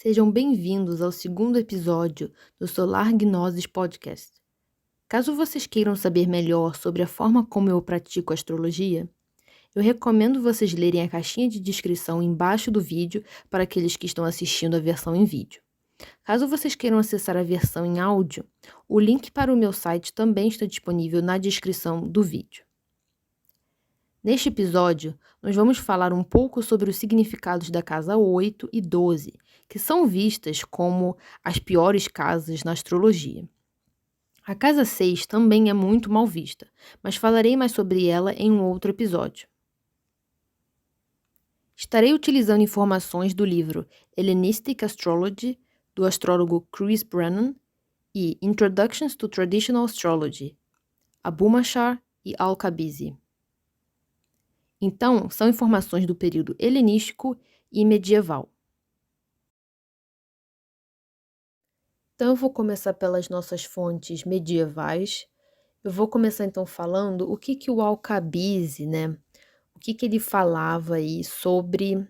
Sejam bem-vindos ao segundo episódio do Solar Gnosis Podcast. Caso vocês queiram saber melhor sobre a forma como eu pratico astrologia, eu recomendo vocês lerem a caixinha de descrição embaixo do vídeo para aqueles que estão assistindo a versão em vídeo. Caso vocês queiram acessar a versão em áudio, o link para o meu site também está disponível na descrição do vídeo. Neste episódio, nós vamos falar um pouco sobre os significados da casa 8 e 12, que são vistas como as piores casas na astrologia. A casa 6 também é muito mal vista, mas falarei mais sobre ela em um outro episódio. Estarei utilizando informações do livro Hellenistic Astrology, do astrólogo Chris Brennan, e Introductions to Traditional Astrology, Abou-Machar e Al-Kabizi. Então, são informações do período helenístico e medieval. Então, eu vou começar pelas nossas fontes medievais. Eu vou começar, então, falando o que o Al-Kabizi, o que ele falava aí sobre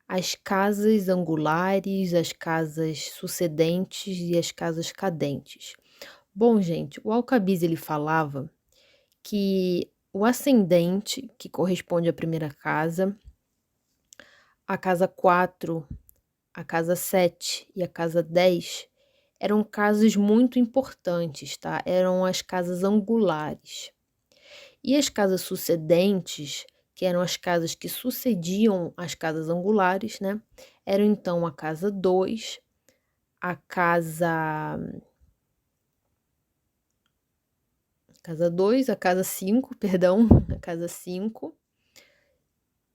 as casas angulares, as casas sucedentes e as casas cadentes. Bom, gente, o Al-Kabizi, ele falava que o ascendente, que corresponde à primeira casa, a casa 4, a casa 7 e a casa 10 eram casas muito importantes, tá? Eram as casas angulares. E as casas sucedentes, que eram as casas que sucediam as casas angulares, eram então a casa 2, a casa 2, a casa 5, perdão, a casa 5,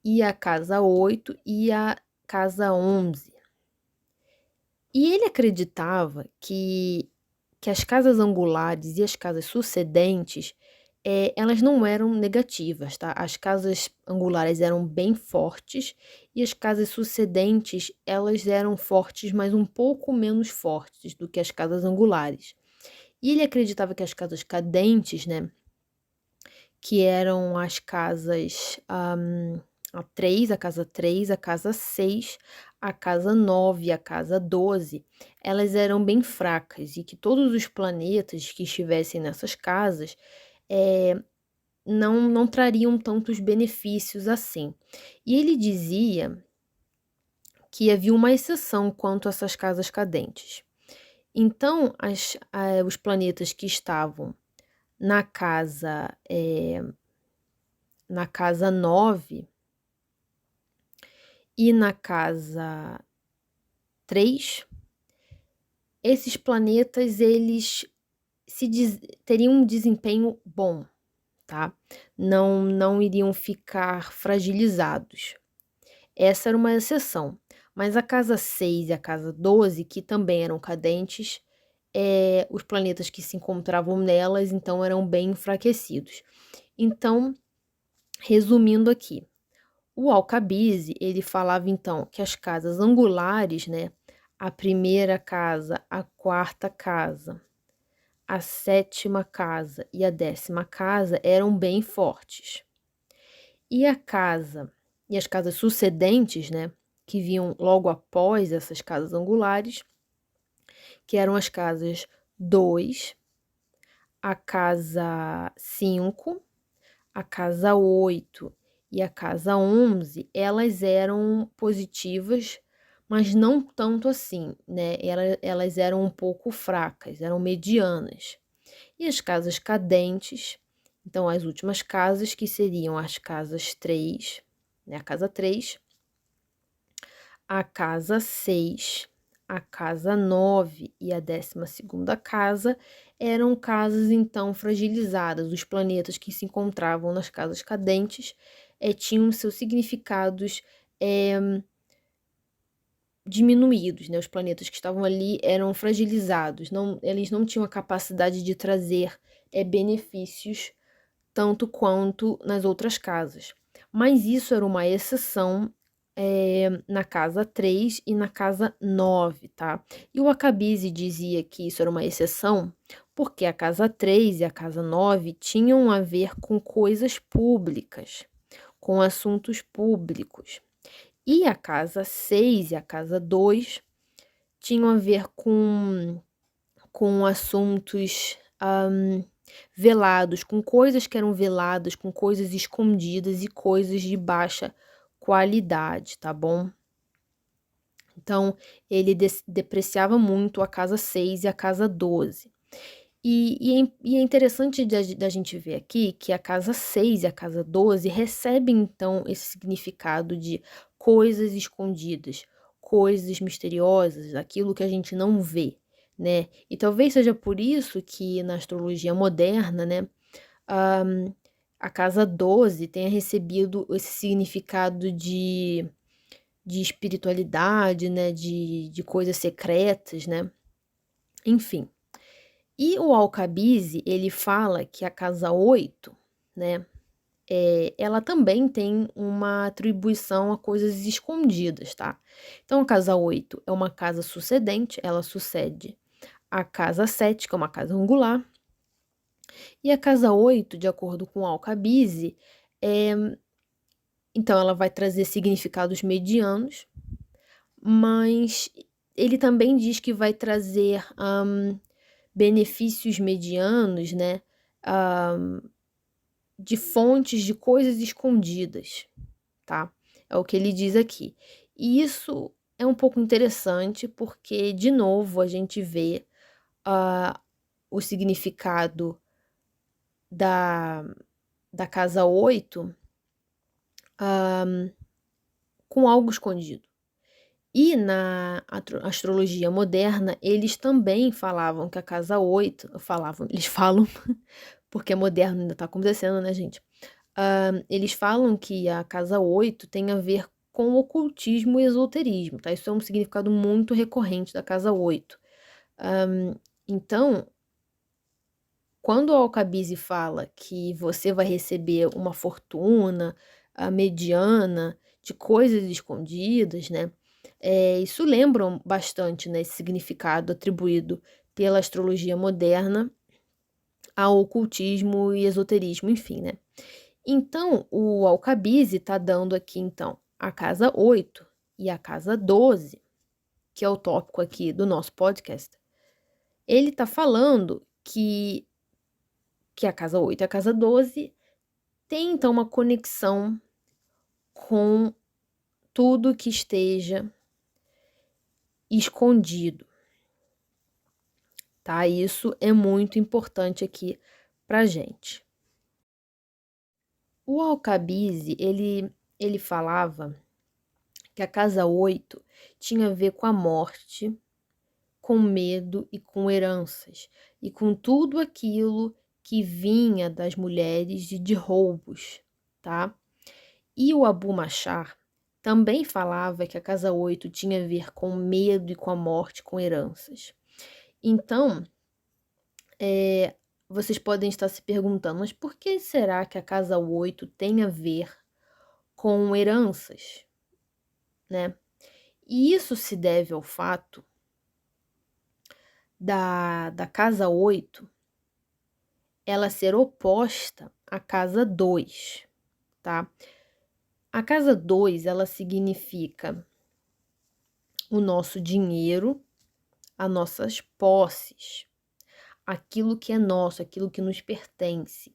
e a casa 8 e a casa 11. E ele acreditava que as casas angulares e as casas sucedentes, elas não eram negativas, tá? As casas angulares eram bem fortes e as casas sucedentes, elas eram fortes, mas um pouco menos fortes do que as casas angulares. E ele acreditava que as casas cadentes, que eram as casas a 3, a casa 3, a casa 6, a casa 9 e a casa 12, elas eram bem fracas e que todos os planetas que estivessem nessas casas não trariam tantos benefícios assim. E ele dizia que havia uma exceção quanto a essas casas cadentes. Então, os planetas que estavam na casa 9 e na casa 3, esses planetas, eles teriam um desempenho bom, tá? Não iriam ficar fragilizados. Essa era uma exceção. Mas a casa 6 e a casa 12, que também eram cadentes, os planetas que se encontravam nelas, então, eram bem enfraquecidos. Então, resumindo aqui, o Al-Kabizi, ele falava, então, que as casas angulares, a primeira casa, a quarta casa, a 7ª casa e a 10ª casa eram bem fortes. E as casas sucedentes, que vinham logo após essas casas angulares, que eram as casas 2, a casa 5, a casa 8 e a casa 11, elas eram positivas, mas não tanto assim, Elas eram um pouco fracas, eram medianas. E as casas cadentes, então as últimas casas, que seriam as casas 3, a casa 3, a casa 6, a casa 9 e a 12ª casa, eram casas então fragilizadas. Os planetas que se encontravam nas casas cadentes tinham seus significados diminuídos, Os planetas que estavam ali eram fragilizados, eles não tinham a capacidade de trazer benefícios tanto quanto nas outras casas. Mas isso era uma exceção na casa 3 e na casa 9, tá? E o Al-Kabizi dizia que isso era uma exceção porque a casa 3 e a casa 9 tinham a ver com coisas públicas, com assuntos públicos. E a casa 6 e a casa 2 tinham a ver com assuntos, velados, com coisas que eram veladas, com coisas escondidas e coisas de baixa qualidade, tá bom? Então, ele depreciava muito a casa 6 e a casa 12. E é interessante da gente ver aqui que a casa 6 e a casa 12 recebem, então, esse significado de coisas escondidas, coisas misteriosas, aquilo que a gente não vê, né. E talvez seja por isso que na astrologia moderna, né, hã, a casa 12 tenha recebido esse significado de espiritualidade, né, de coisas secretas, né, enfim. E o Alcabize, ele fala que a casa 8, né, ela também tem uma atribuição a coisas escondidas, tá. Então a casa 8 é uma casa sucedente, ela sucede a casa 7, que é uma casa angular, e a casa 8, de acordo com o Alcabize, eh, então ela vai trazer significados medianos, mas ele também diz que vai trazer, benefícios medianos, né, hã, de fontes de coisas escondidas, tá. É o que ele diz aqui. E isso é um pouco interessante, porque de novo a gente vê, hã, o significado da da casa 8, com algo escondido. E na astrologia moderna, eles também falavam que a casa 8 falavam, eles falam, porque é moderno, ainda tá acontecendo, né, gente. Eles falam que a casa 8 tem a ver com ocultismo e esoterismo, tá, isso é um significado muito recorrente da casa 8. Então, quando o Alcabize fala que você vai receber uma fortuna, mediana, de coisas escondidas, né, isso lembra bastante, né, esse significado atribuído pela astrologia moderna ao ocultismo e esoterismo, enfim, né. Então, o Alcabize está dando aqui, então, a casa 8 e a casa 12, que é o tópico aqui do nosso podcast. Ele está falando que a casa 8 e a casa 12 têm, então, uma conexão com tudo que esteja escondido, tá? Isso é muito importante aqui pra gente. O Alcabize, ele falava que a casa 8 tinha a ver com a morte, com medo e com heranças, e com tudo aquilo que vinha das mulheres e de roubos, tá? E o Abu Machar também falava que a casa 8 tinha a ver com medo e com a morte, com heranças. Então, vocês podem estar se perguntando, mas por que será que a casa 8 tem a ver com heranças, né? E isso se deve ao fato da casa 8 ela ser oposta à casa 2, tá? A casa 2 ela significa o nosso dinheiro, as nossas posses, aquilo que é nosso, aquilo que nos pertence.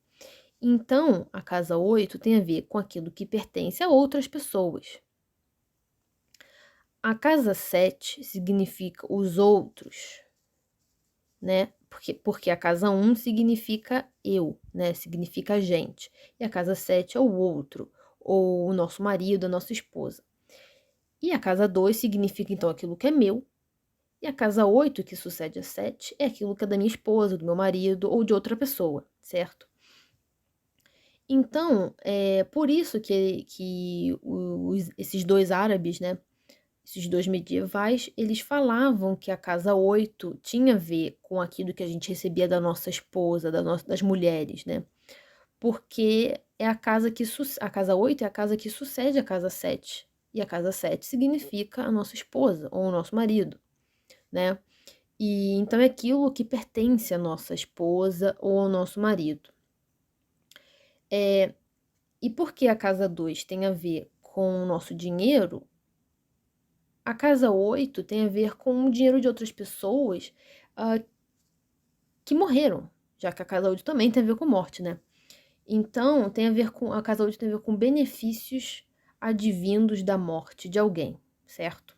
Então, a casa 8 tem a ver com aquilo que pertence a outras pessoas. A casa 7 significa os outros, né? Porque a casa 1 significa eu, né? Significa a gente. E a casa 7 é o outro, ou o nosso marido, a nossa esposa. E a casa 2 significa, então, aquilo que é meu. E a casa 8, que sucede a 7, é aquilo que é da minha esposa, do meu marido ou de outra pessoa, certo? Então, é por isso que esses dois árabes, né, esses dois medievais, eles falavam que a casa 8 tinha a ver com aquilo que a gente recebia da nossa esposa, das mulheres, né? Porque é a casa a casa 8 é a casa que sucede a casa 7. E a casa 7 significa a nossa esposa ou o nosso marido, né? E então é aquilo que pertence à nossa esposa ou ao nosso marido. E porque a casa 2 tem a ver com o nosso dinheiro, a casa 8 tem a ver com o dinheiro de outras pessoas, que morreram, já que a casa 8 também tem a ver com morte, né. Então, a casa 8 tem a ver com benefícios advindos da morte de alguém, certo?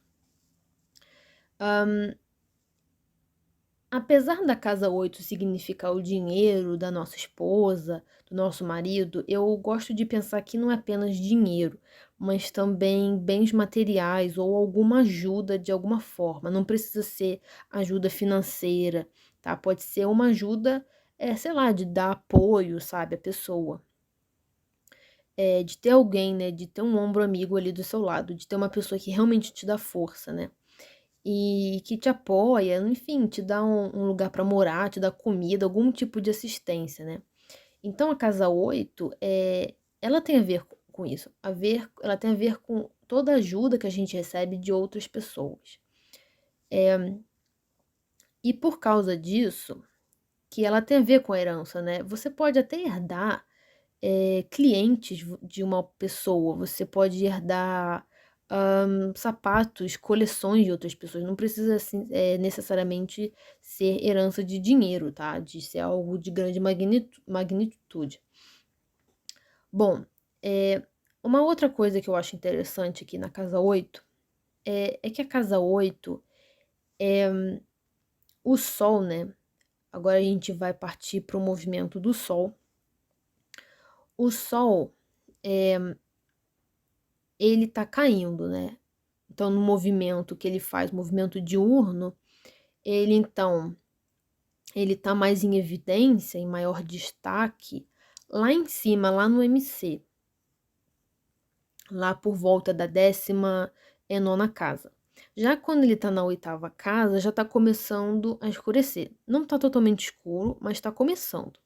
Apesar da casa 8 significar o dinheiro da nossa esposa, do nosso marido, eu gosto de pensar que não é apenas dinheiro, mas também bens materiais ou alguma ajuda de alguma forma. Não precisa ser ajuda financeira, tá? Pode ser uma ajuda, sei lá, de dar apoio, sabe, à pessoa. De ter alguém, né, de ter um ombro amigo ali do seu lado, de ter uma pessoa que realmente te dá força, né? E que te apoia, enfim, te dá um lugar para morar, te dá comida, algum tipo de assistência, né. Então a casa 8 ela tem a ver com isso, ela tem a ver com toda a ajuda que a gente recebe de outras pessoas. E por causa disso, que ela tem a ver com a herança, né, você pode até herdar, clientes de uma pessoa, você pode herdar, sapatos, coleções de outras pessoas, não precisa assim, necessariamente ser herança de dinheiro, tá, de ser algo de grande magnitude. Bom, uma outra coisa que eu acho interessante aqui na casa 8 é que a casa 8 o sol, né, agora a gente vai partir para o movimento do sol. O sol, ele tá caindo, né. Então no movimento que ele faz, movimento diurno, ele então, ele tá mais em evidência, em maior destaque, lá em cima, lá no MC, lá por volta da 19ª casa. Já quando ele tá na 8ª casa, já tá começando a escurecer. Não tá totalmente escuro, mas tá começando.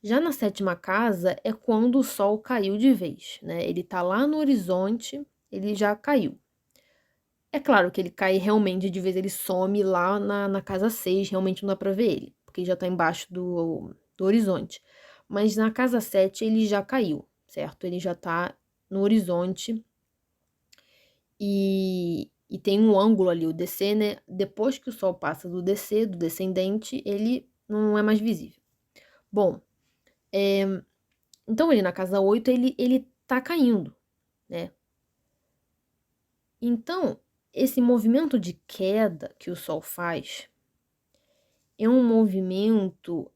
Já na 7ª casa é quando o sol caiu de vez, né, ele tá lá no horizonte, ele já caiu. É claro que ele cai realmente, de vez ele some lá na casa 6, realmente não dá pra ver ele, porque ele já tá embaixo do horizonte. Mas na casa 7 ele já caiu, certo? Ele já tá no horizonte e tem um ângulo ali, o DC, né, depois que o sol passa do DC, do descendente, ele não é mais visível. Bom, então ele na casa 8 ele tá caindo, né. Então, esse movimento de queda que o sol faz é um movimento,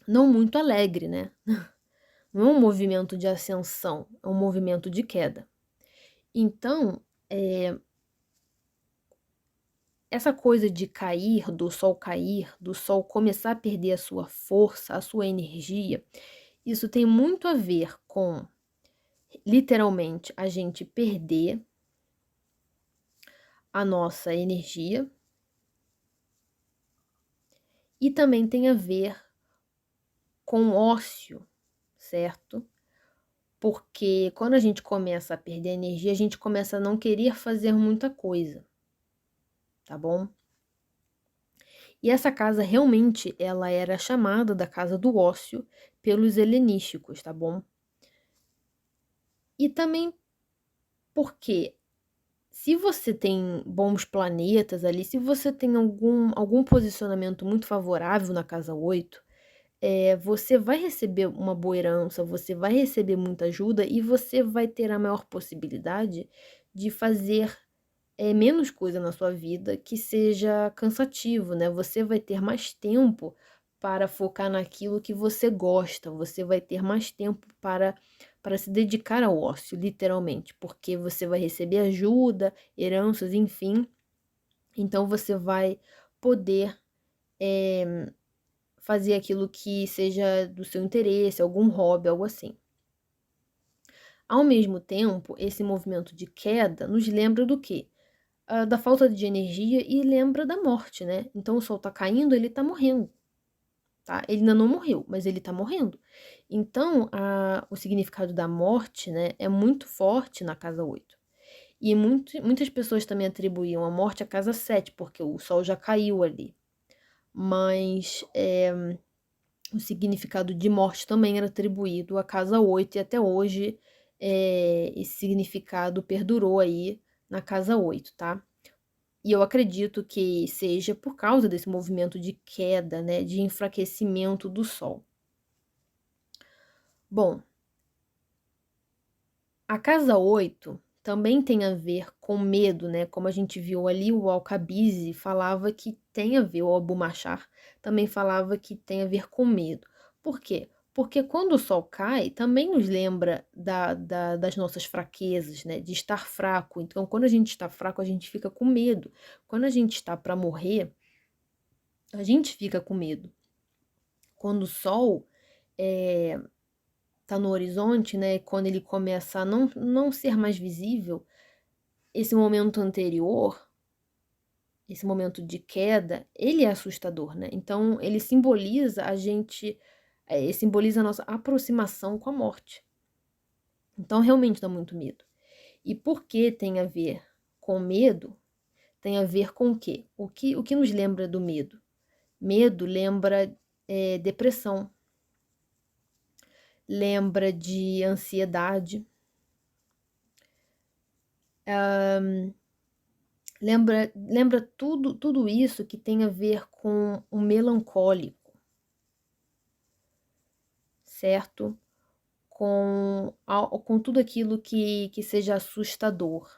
não muito alegre, né. Não é um movimento de ascensão, é um movimento de queda. Então, essa coisa de cair, do sol começar a perder a sua força, a sua energia, isso tem muito a ver com, literalmente, a gente perder a nossa energia e também tem a ver com ócio, certo? Porque quando a gente começa a perder a energia, a gente começa a não querer fazer muita coisa, tá bom? E essa casa realmente ela era chamada da casa do ócio pelos helenísticos, tá bom? E também porque se você tem bons planetas ali, se você tem algum posicionamento muito favorável na casa 8, você vai receber uma boa herança, você vai receber muita ajuda e você vai ter a maior possibilidade de fazer, menos coisa na sua vida que seja cansativo, né, você vai ter mais tempo para focar naquilo que você gosta, você vai ter mais tempo para se dedicar ao ócio, literalmente, porque você vai receber ajuda, heranças, enfim, então você vai poder, fazer aquilo que seja do seu interesse, algum hobby, algo assim. Ao mesmo tempo, esse movimento de queda nos lembra do quê? Da falta de energia e lembra da morte, né. Então o sol tá caindo, ele tá morrendo, tá. Ele ainda não morreu, mas ele tá morrendo. Então o significado da morte, né, é muito forte na casa 8. E muitas pessoas também atribuíam a morte à casa 7, porque o sol já caiu ali. Mas, o significado de morte também era atribuído à casa 8 e até hoje esse significado perdurou aí na casa 8, tá. E eu acredito que seja por causa desse movimento de queda, né, de enfraquecimento do Sol. Bom, a casa 8 também tem a ver com medo, né, como a gente viu ali, o Alcabizi falava que tem a ver, o Abu Machar também falava que tem a ver com medo. Por quê? Porque quando o sol cai, também nos lembra das nossas fraquezas, né, de estar fraco. Então, quando a gente está fraco, a gente fica com medo. Quando a gente está para morrer, a gente fica com medo. Quando o sol tá no horizonte, né, quando ele começa a não ser mais visível, esse momento anterior, esse momento de queda, ele é assustador, né? Então ele simboliza a gente, simboliza a nossa aproximação com a morte. Então realmente dá muito medo. E por que tem a ver com medo? Tem a ver com o quê? O que nos lembra do medo? Medo lembra depressão, lembra de ansiedade, lembra tudo isso que tem a ver com o melancólico, certo? Com tudo aquilo que seja assustador.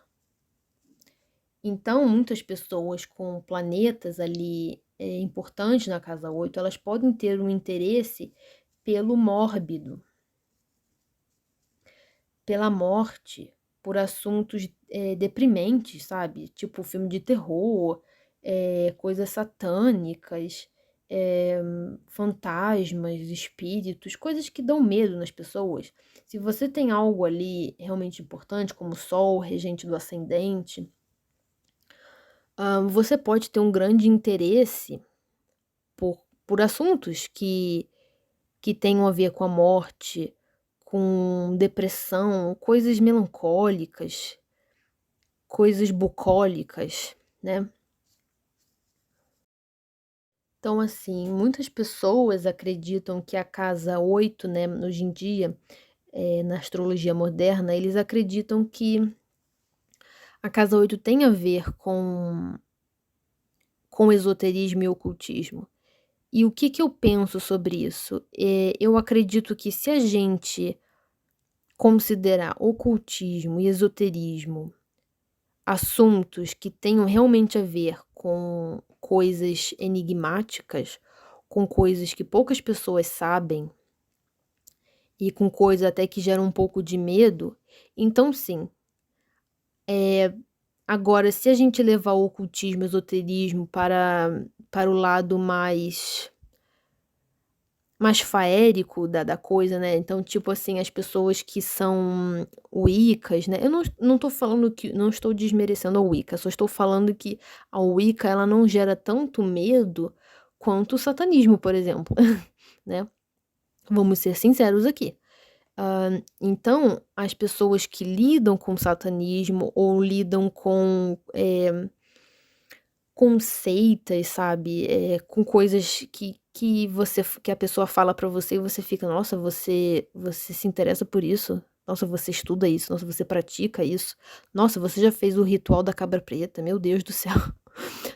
Então, muitas pessoas com planetas ali importantes na casa 8, elas podem ter um interesse pelo mórbido, pela morte, por assuntos deprimentes, sabe? Tipo filme de terror, coisas satânicas, fantasmas, espíritos, coisas que dão medo nas pessoas. Se você tem algo ali realmente importante, como o Sol, regente do ascendente, você pode ter um grande interesse por assuntos que tenham a ver com a morte, com depressão, coisas melancólicas, coisas bucólicas, né. Então, assim, muitas pessoas acreditam que a casa 8, né, hoje em dia, na astrologia moderna, eles acreditam que a casa 8 tem a ver com esoterismo e ocultismo. E o que que eu penso sobre isso? Eu acredito que se a gente considerar ocultismo e esoterismo assuntos que tenham realmente a ver com coisas enigmáticas, com coisas que poucas pessoas sabem e com coisas até que geram um pouco de medo, então sim. Agora, se a gente levar o ocultismo, esoterismo para o lado mais faérico da coisa, né, então, tipo assim, as pessoas que são wiccas, né, eu não tô falando que não estou desmerecendo a Wicca, só estou falando que a Wicca, ela não gera tanto medo quanto o satanismo, por exemplo, né, vamos ser sinceros aqui. Então, as pessoas que lidam com satanismo ou lidam com seitas, sabe, com coisas que a pessoa fala pra você e você fica: "Nossa, você se interessa por isso? Nossa, você estuda isso? Nossa, você pratica isso? Nossa, você já fez o ritual da cabra preta? Meu Deus do céu".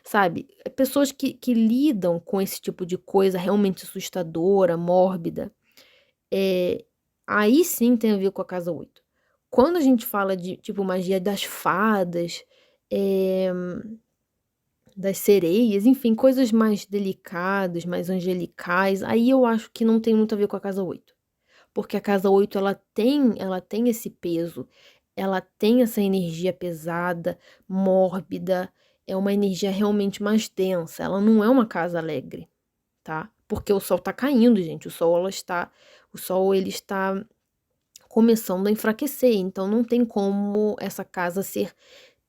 Sabe, pessoas que lidam com esse tipo de coisa realmente assustadora, mórbida, eh, aí sim tem a ver com a casa 8. Quando a gente fala de, tipo, magia das fadas, eh das sereias, enfim, coisas mais delicadas, mais angelicais, aí eu acho que não tem muito a ver com a casa 8, porque a casa 8 ela tem esse peso, ela tem essa energia pesada, mórbida, é uma energia realmente mais densa, ela não é uma casa alegre, tá. Porque o sol tá caindo, gente, o sol ele está começando a enfraquecer, então não tem como essa casa ser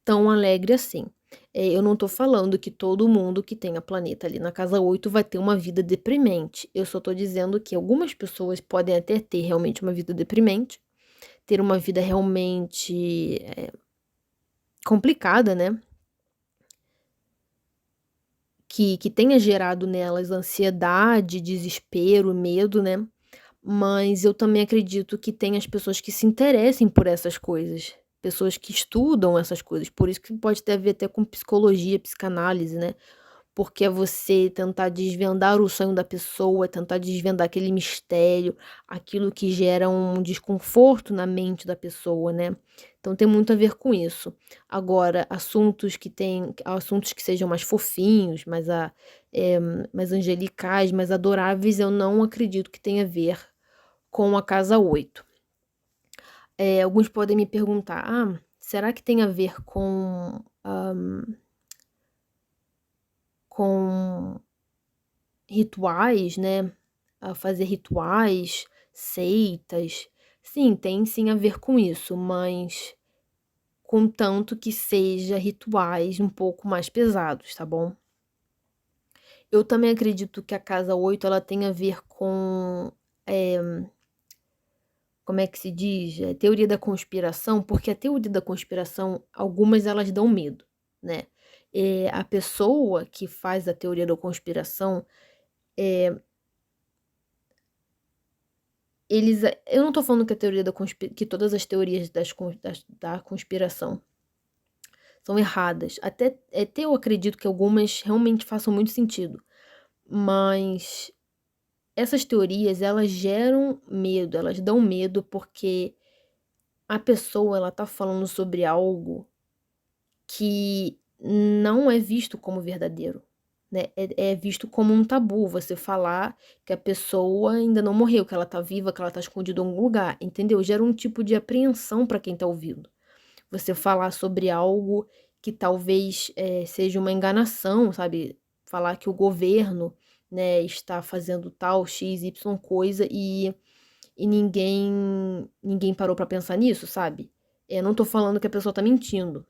tão alegre assim. Eu não tô falando que todo mundo que tenha planeta ali na casa 8 vai ter uma vida deprimente, eu só tô dizendo que algumas pessoas podem até ter realmente uma vida deprimente, ter uma vida realmente, complicada, né, que tenha gerado nelas ansiedade, desespero, medo, né, mas eu também acredito que tem as pessoas que se interessem por essas coisas, pessoas que estudam essas coisas, por isso que pode ter a ver até com psicologia, psicanálise, né, porque é você tentar desvendar o sonho da pessoa, tentar desvendar aquele mistério, aquilo que gera um desconforto na mente da pessoa, né. Então tem muito a ver com isso. Agora, assuntos que sejam mais fofinhos, eh, mais angelicais, mais adoráveis, eu não acredito que tenha a ver com a casa 8. Alguns podem me perguntar: "Ah, será que tem a ver com rituais, né, a fazer rituais, seitas?" Sim, tem sim a ver com isso, mas contanto que seja rituais um pouco mais pesados, tá bom? Eu também acredito que a casa 8 ela tem a ver com, eh como é que se diz? Teoria da conspiração, porque a teoria da conspiração, algumas elas dão medo, né. A pessoa que faz a teoria da conspiração, eh, eu não tô falando que a teoria que todas as teorias da conspiração são erradas, até eu acredito que algumas realmente façam muito sentido, mas essas teorias elas geram medo, elas dão medo, porque a pessoa ela tá falando sobre algo que não é visto como verdadeiro, né, é visto como um tabu você falar que a pessoa ainda não morreu, que ela tá viva, que ela tá escondida em algum lugar, entendeu? Gera um tipo de apreensão para quem tá ouvindo. Você falar sobre algo que talvez, seja uma enganação, sabe, falar que o governo, né, está fazendo tal "x", "y" coisa e ninguém parou para pensar nisso, sabe. Não tô falando que a pessoa tá mentindo,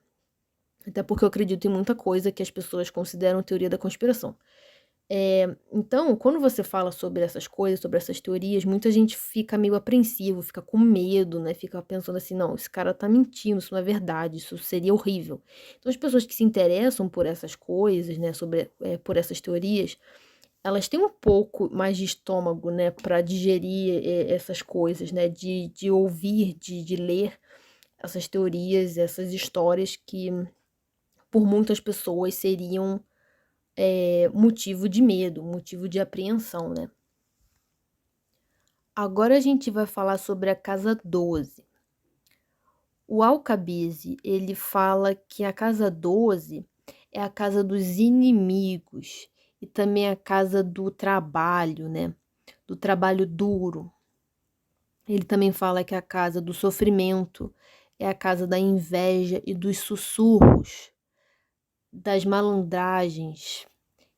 até porque eu acredito em muita coisa que as pessoas consideram teoria da conspiração. Então, quando você fala sobre essas coisas, sobre essas teorias, muita gente fica meio apreensivo, fica com medo, né, fica pensando assim: "Não, esse cara tá mentindo, isso não é verdade, isso seria horrível". Então as pessoas que se interessam por essas coisas, né, por essas teorias, elas têm um pouco mais de estômago, né, para digerir, essas coisas, né, de ouvir, de ler essas teorias, essas histórias que por muitas pessoas seriam, motivo de medo, motivo de apreensão, né. Agora a gente vai falar sobre a casa 12. O Alcabize, ele fala que a casa 12 é a casa dos inimigos e também a casa do trabalho, né, do trabalho duro. Ele também fala que a casa do sofrimento é a casa da inveja e dos sussurros, das malandragens.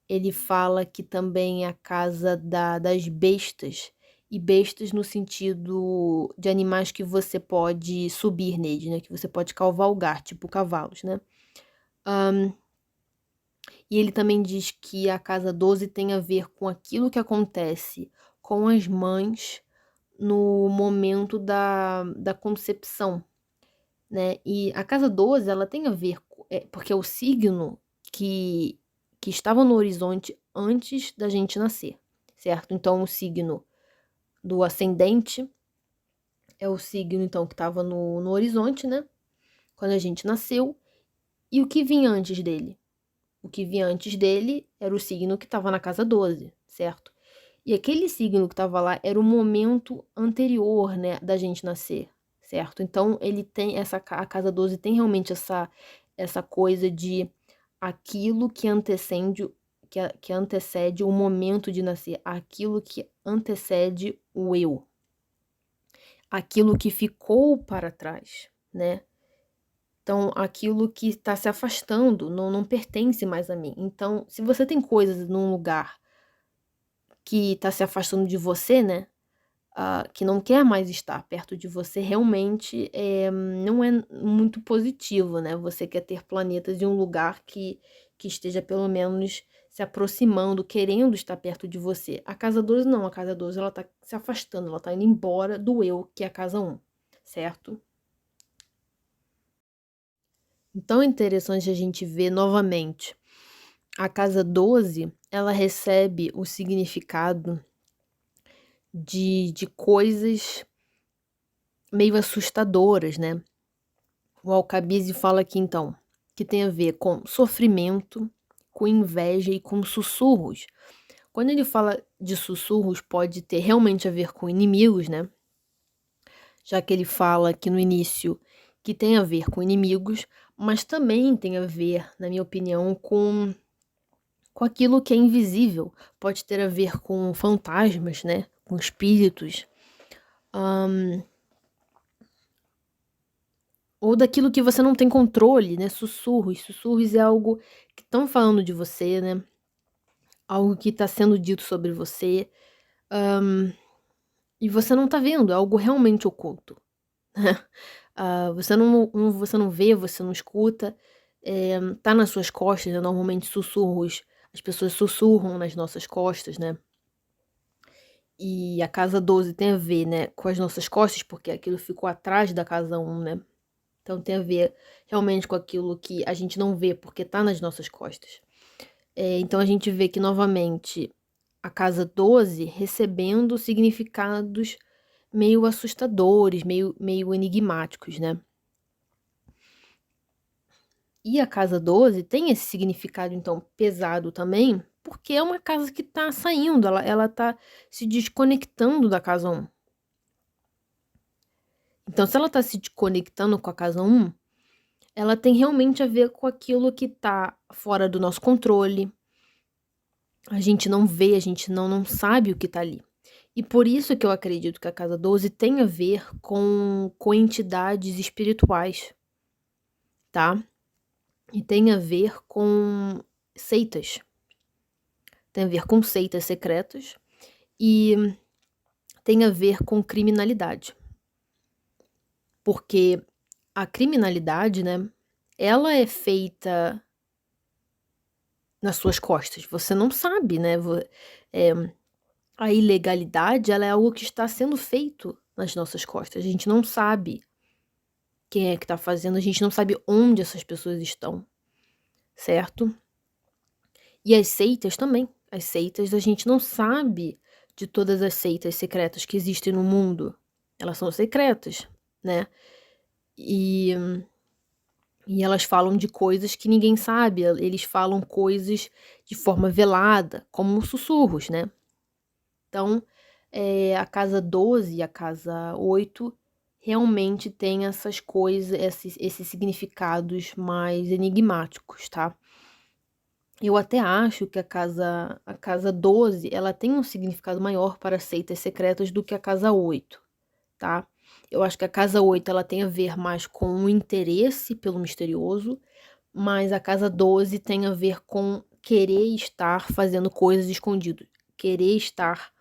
Ele fala que também é a casa das bestas, e bestas no sentido de animais que você pode subir neles, né, que você pode cavalgar, tipo cavalos, né. E ele também diz que a casa 12 tem a ver com aquilo que acontece com as mães no momento da concepção, né. E a casa 12 ela tem a ver porque é o signo que que estava no horizonte antes da gente nascer, certo. Então o signo do ascendente é o signo, então, que estava no horizonte, né, quando a gente nasceu, e o que vinha antes dele? O que vinha antes dele era o signo que estava na casa 12, certo. E aquele signo que estava lá era o momento anterior, né, da gente nascer, certo. Então ele tem a casa 12 tem realmente essa coisa de aquilo que antecede o momento de nascer, aquilo que antecede o eu, aquilo que ficou para trás, né. Então aquilo que está se afastando não pertence mais a mim. Então, se você tem coisas num lugar que está se afastando de você, né, que não quer mais estar perto de você, realmente, não é muito positivo, né, você quer ter planetas em um lugar que esteja pelo menos se aproximando, querendo estar perto de você. A casa 12 não, a casa 12 ela tá se afastando, ela tá indo embora do eu, que é a casa 1, certo? Então é interessante a gente ver novamente, a casa 12 ela recebe o significado de coisas meio assustadoras, né. O Alcabise fala aqui então, que tem a ver com sofrimento, com inveja e com sussurros. Quando ele fala de sussurros, pode ter realmente a ver com inimigos, né, já que ele fala aqui no início que tem a ver com inimigos, mas também tem a ver, na minha opinião, com aquilo que é invisível. Pode ter a ver com fantasmas, né, com espíritos, hã, ou daquilo que você não tem controle, né, sussurros. Sussurros é algo que estão falando de você, né, algo que está sendo dito sobre você, e você não tá vendo, é algo realmente oculto. Você não vê, você não escuta, tá nas suas costas, né, normalmente sussurros as pessoas sussurram nas nossas costas, né, e a casa 12 tem a ver, né, com as nossas costas, porque aquilo ficou atrás da casa 1, né, então tem a ver realmente com aquilo que a gente não vê, porque tá nas nossas costas. Então a gente vê que novamente a casa 12 recebendo significados meio assustadores, meio enigmáticos, né. E a casa 12 tem esse significado, então, pesado também, porque é uma casa que tá saindo, ela tá se desconectando da casa 1. Então, se ela tá se desconectando com a casa 1, ela tem realmente a ver com aquilo que tá fora do nosso controle, a gente não vê, a gente não sabe o que tá ali. E por isso que eu acredito que a casa 12 tem a ver com entidades espirituais, tá? E tem a ver com seitas. Tem a ver com seitas secretas e tem a ver com criminalidade. Porque a criminalidade, né, ela é feita nas suas costas. Você não sabe, né? Eh, a ilegalidade, ela é algo que está sendo feito nas nossas costas. A gente não sabe quem é que está fazendo, a gente não sabe onde essas pessoas estão, certo? E as seitas também. As seitas, a gente não sabe de todas as seitas secretas que existem no mundo. Elas são secretas, né? E, e elas falam de coisas que ninguém sabe. Eles falam coisas de forma velada, como sussurros, né? Então, a casa 12 e a casa 8 realmente tem essas coisas, esses significados mais enigmáticos, tá? Eu até acho que a casa 12 ela tem um significado maior para seitas secretas do que a casa 8, tá. Eu acho que a casa 8 ela tem a ver mais com o interesse pelo misterioso, mas a casa 12 tem a ver com querer estar fazendo coisas escondido, querer estar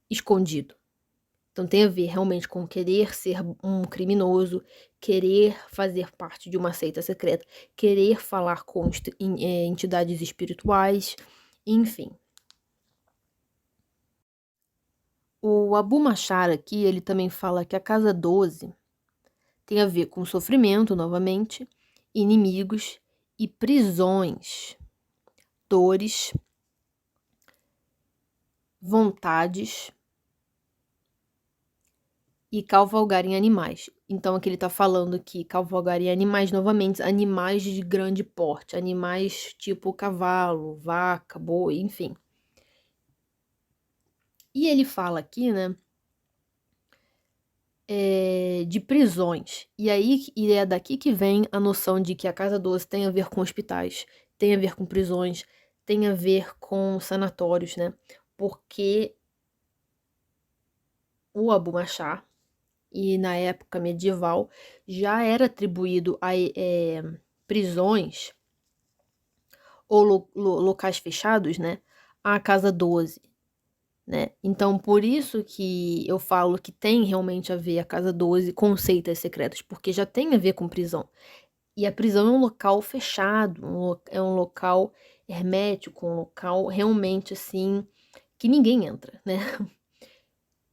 escondido. Então tem a ver realmente com querer ser um criminoso, querer fazer parte de uma seita secreta, querer falar com entidades espirituais, enfim. O Abu Machar aqui, ele também fala que a casa 12 tem a ver com sofrimento, novamente, inimigos e prisões, dores, vontades e cavalgar em animais. Então aqui ele tá falando que cavalgar em animais, novamente, animais de grande porte, animais tipo cavalo, vaca, boi, enfim. E ele fala aqui, né, de prisões. E é daqui que vem a noção de que a casa 12 tem a ver com hospitais, tem a ver com prisões, tem a ver com sanatórios, né, porque o Abu Machar e na época medieval já era atribuído a prisões ou locais fechados, né, à casa 12, né. Então por isso que eu falo que tem realmente a ver a casa 12 com seitas secretas, porque já tem a ver com prisão. E a prisão é um local fechado, é um local hermético, um local realmente, assim, que ninguém entra, né.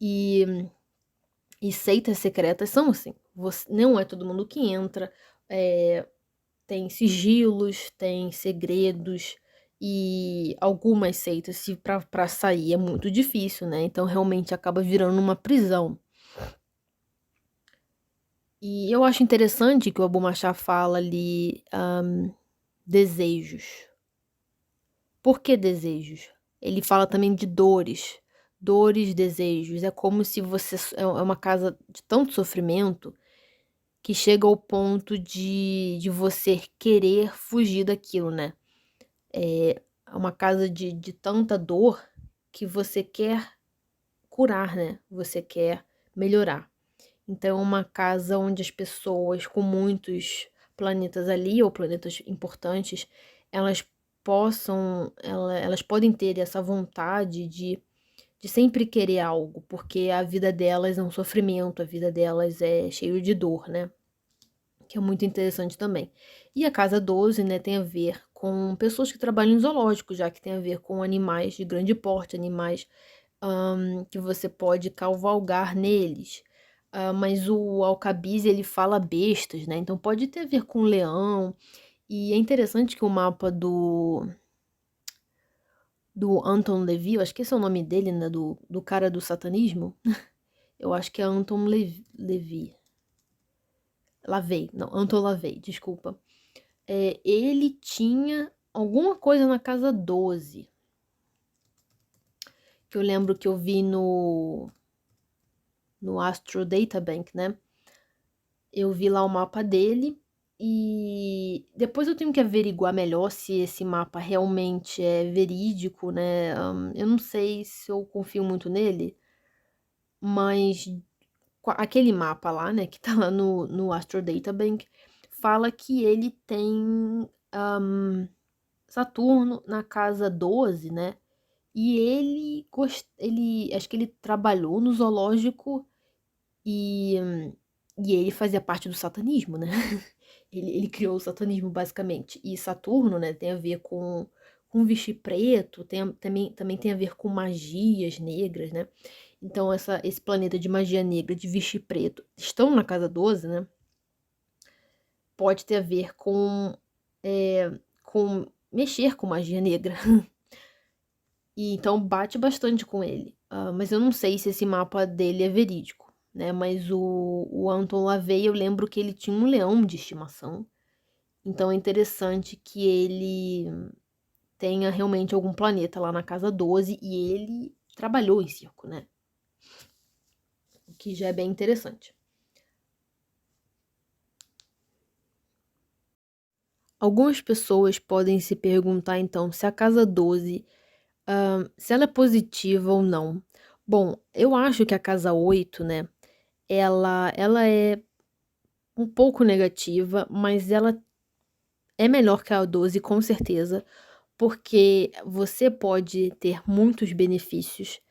E seitas secretas são assim, não é todo mundo que entra, tem sigilos, tem segredos, e algumas seitas, se pra sair é muito difícil, né, então realmente acaba virando uma prisão. E eu acho interessante que o Abu Machar fala ali, desejos. Por que desejos? Ele fala também de dores, dores, desejos. É como se você é uma casa de tanto sofrimento que chega ao ponto de você querer fugir daquilo, né. É uma casa de tanta dor que você quer curar, né, você quer melhorar. Então é uma casa onde as pessoas com muitos planetas ali, ou planetas importantes, elas elas podem ter essa vontade de sempre querer algo, porque a vida delas é um sofrimento, a vida delas é cheio de dor, né, que é muito interessante também. E a casa 12, né, tem a ver com pessoas que trabalham em zoológicos, já que tem a ver com animais de grande porte, animais que você pode cavalgar neles. Mas o Alcabiz ele fala bestas, né, então pode ter a ver com leão, e é interessante que o mapa do Anton LaVey, eu acho que esse é o nome dele, né, do cara do satanismo, eu acho que é Anton Levy, LaVey, não, Anton LaVey, desculpa. Ele tinha alguma coisa na casa 12, que eu lembro que eu vi no Astro Databank, né, eu vi lá o mapa dele, e depois eu tenho que averiguar melhor se esse mapa realmente é verídico, né, eu não sei se eu confio muito nele, mas aquele mapa lá, né, que tá lá no Astro Databank, fala que ele tem, Saturno na casa 12, né, e ele acho que ele trabalhou no zoológico e e ele fazia parte do satanismo, né. Ele criou o satanismo basicamente. E Saturno, né, tem a ver com vestir preto, também tem a ver com magias negras, né. Então esse planeta de magia negra, de vestir preto, estão na casa 12, né, pode ter a ver com mexer com magia negra. E então bate bastante com ele. Mas eu não sei se esse mapa dele é verídico, né, mas o Anton LaVey eu lembro que ele tinha um leão de estimação, então é interessante que ele tenha realmente algum planeta lá na casa 12 e ele trabalhou em circo, né, o que já é bem interessante. Algumas pessoas podem se perguntar então se a casa 12, se ela é positiva ou não. Bom, eu acho que a casa 8, né, ela é um pouco negativa, mas ela é melhor que a 12 com certeza, porque você pode ter muitos benefícios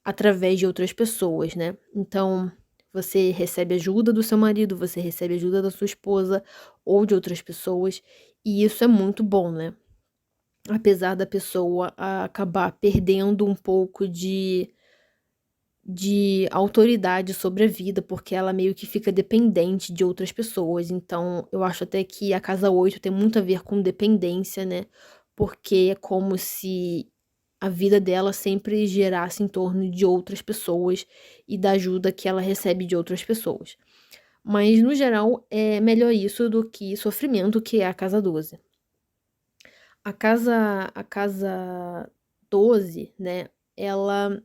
através de outras pessoas, né. Então, você recebe ajuda do seu marido, você recebe ajuda da sua esposa ou de outras pessoas, e isso é muito bom, né. Apesar da pessoa acabar perdendo um pouco de autoridade sobre a vida, porque ela meio que fica dependente de outras pessoas. Então, eu acho até que a casa 8 tem muito a ver com dependência, né, porque é como se a vida dela sempre girasse em torno de outras pessoas e da ajuda que ela recebe de outras pessoas. Mas, no geral, é melhor isso do que sofrimento, que é a casa 12. A casa 12, né, ela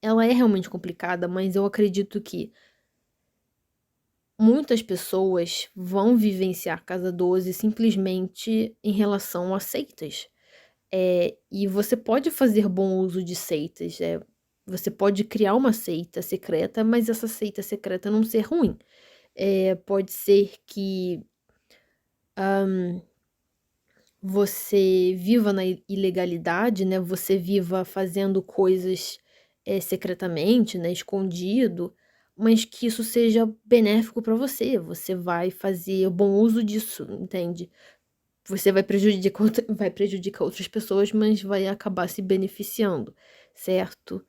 ela é realmente complicada, mas eu acredito que muitas pessoas vão vivenciar casa 12 simplesmente em relação a seitas. E você pode fazer bom uso de seitas, você pode criar uma seita secreta, mas essa seita secreta não ser ruim. Pode ser que você viva na ilegalidade, né, você viva fazendo coisas, secretamente, né, escondido, mas que isso seja benéfico para você, você vai fazer bom uso disso, entende? Você vai prejudicar outras pessoas, mas vai acabar se beneficiando, certo?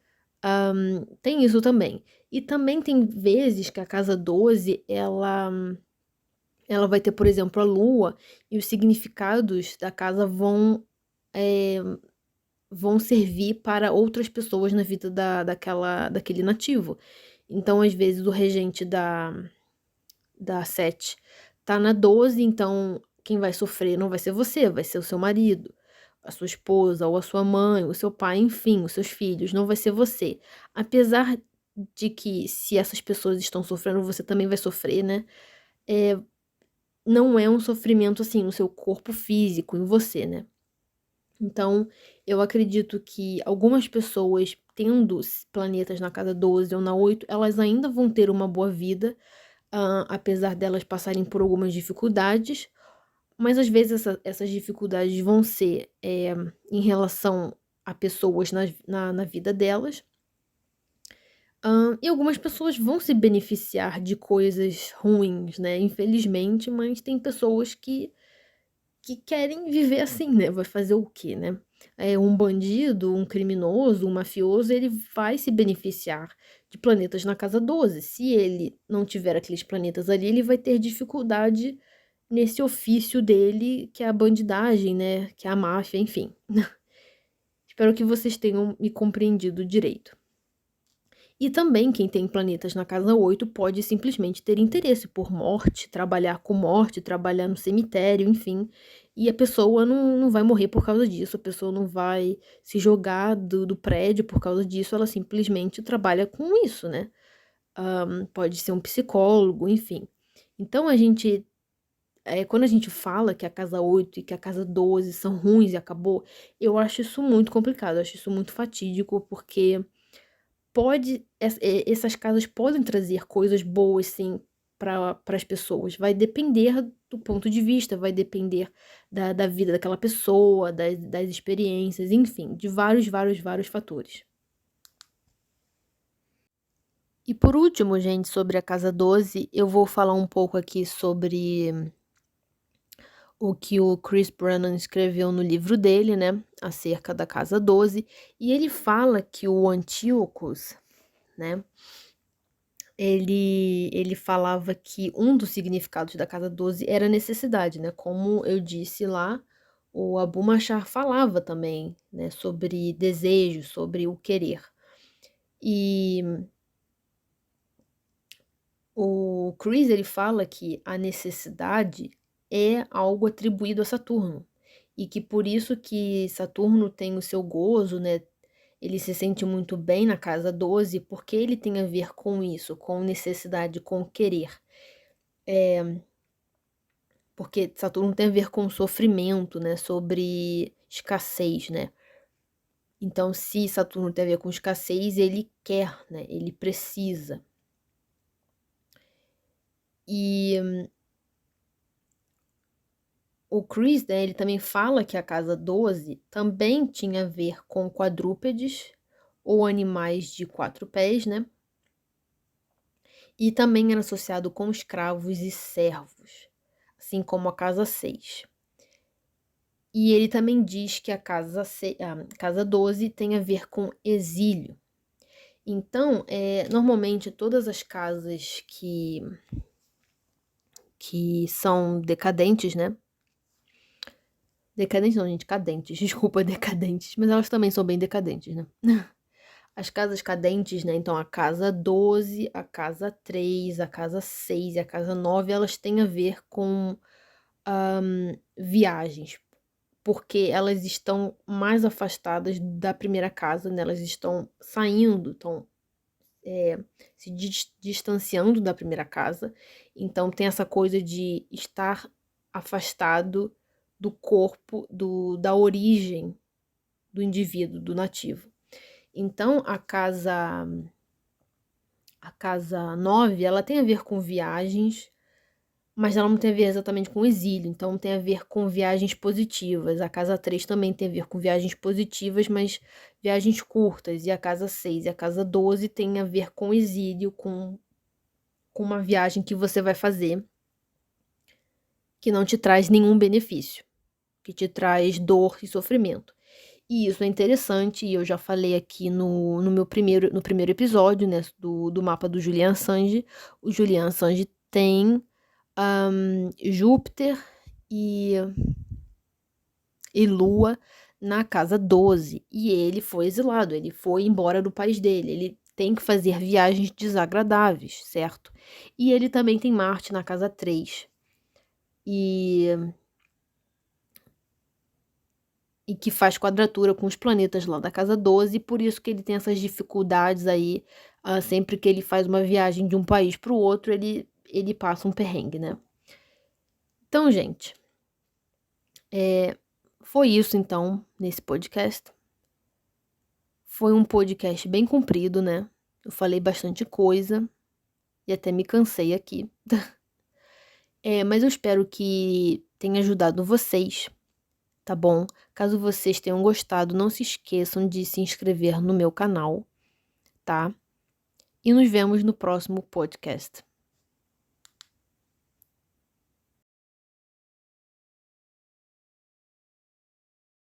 Tem isso também. E também tem vezes que a casa 12 ela vai ter, por exemplo, a lua, e os significados da casa vão, vão servir para outras pessoas na vida daquele nativo. Então, às vezes, o regente da 7 tá na 12, então quem vai sofrer não vai ser você, vai ser o seu marido, a sua esposa ou a sua mãe, o seu pai, enfim, os seus filhos, não vai ser você. Apesar de que se essas pessoas estão sofrendo, você também vai sofrer, né, não é um sofrimento, assim, no seu corpo físico, em você, né. Então, eu acredito que algumas pessoas tendo planetas na casa 12 ou na 8, elas ainda vão ter uma boa vida, apesar delas passarem por algumas dificuldades, mas às vezes essas dificuldades vão ser, em relação a pessoas na vida delas, e algumas pessoas vão se beneficiar de coisas ruins, né, infelizmente, mas tem pessoas que querem viver assim, né, vai fazer o quê, né? Um bandido, um criminoso, um mafioso, ele vai se beneficiar de planetas na casa 12. Se ele não tiver aqueles planetas ali, ele vai ter dificuldade nesse ofício dele, que é a bandidagem, né, que é a máfia, enfim. Espero que vocês tenham me compreendido direito. E também quem tem planetas na casa 8 pode simplesmente ter interesse por morte, trabalhar com morte, trabalhar no cemitério, enfim. E a pessoa não vai morrer por causa disso, a pessoa não vai se jogar do prédio por causa disso, ela simplesmente trabalha com isso, né. Pode ser um psicólogo, enfim. Então quando a gente fala que a casa 8 e que a casa 12 são ruins e acabou, eu acho isso muito complicado, eu acho isso muito fatídico, porque essas casas podem trazer coisas boas sim para as pessoas, vai depender do ponto de vista, vai depender da vida daquela pessoa, das experiências, enfim, de vários, vários, vários fatores. E por último, gente, sobre a casa 12, eu vou falar um pouco aqui sobre o que o Chris Brennan escreveu no livro dele, né, acerca da casa 12, e ele fala que o Antiochus, né, ele falava que um dos significados da casa 12 era necessidade, né, como eu disse lá, o Abu Machar falava também, né, sobre desejo, sobre o querer. E o Chris, ele fala que a necessidade é algo atribuído a Saturno, e que por isso que Saturno tem o seu gozo, né, ele se sente muito bem na casa 12, porque ele tem a ver com isso, com necessidade, com querer. Porque Saturno tem a ver com sofrimento, né, sobre escassez, né. Então se Saturno tem a ver com escassez, ele quer, né, ele precisa. E o Chris, né, ele também fala que a casa 12 também tinha a ver com quadrúpedes ou animais de 4 pés, né, e também era associado com escravos e servos, assim como a casa 6. E ele também diz que a casa 12 tem a ver com exílio. Então, normalmente todas as casas que são decadentes, né, decadentes não, gente, cadentes, desculpa, decadentes, mas elas também são bem decadentes, né. As casas cadentes, né, então a casa 12, a casa 3, a casa 6 e a casa 9, elas têm a ver com, viagens, porque elas estão mais afastadas da primeira casa, né, elas estão saindo, estão, se distanciando da primeira casa, então tem essa coisa de estar afastado do corpo, da origem do indivíduo, do nativo. Então a casa 9, ela tem a ver com viagens, mas ela não tem a ver exatamente com exílio, então tem a ver com viagens positivas. A casa 3 também tem a ver com viagens positivas, mas viagens curtas. E a casa 6 e a casa 12 tem a ver com exílio, com uma viagem que você vai fazer, que não te traz nenhum benefício, que te traz dor e sofrimento. E isso é interessante, e eu já falei aqui no primeiro episódio, né, do mapa do Julian Assange. O Julian Assange tem Júpiter e Lua na casa 12 e ele foi exilado, ele foi embora do país dele, ele tem que fazer viagens desagradáveis, certo? E ele também tem Marte na casa 3 e que faz quadratura com os planetas lá da casa 12, e por isso que ele tem essas dificuldades aí, sempre que ele faz uma viagem de um país para o outro, ele passa um perrengue, né? Então, gente, foi isso então nesse podcast. Foi um podcast bem comprido, né? Eu falei bastante coisa e até me cansei aqui. Mas eu espero que tenha ajudado vocês, tá bom? Caso vocês tenham gostado, não se esqueçam de se inscrever no meu canal, tá? E nos vemos no próximo podcast.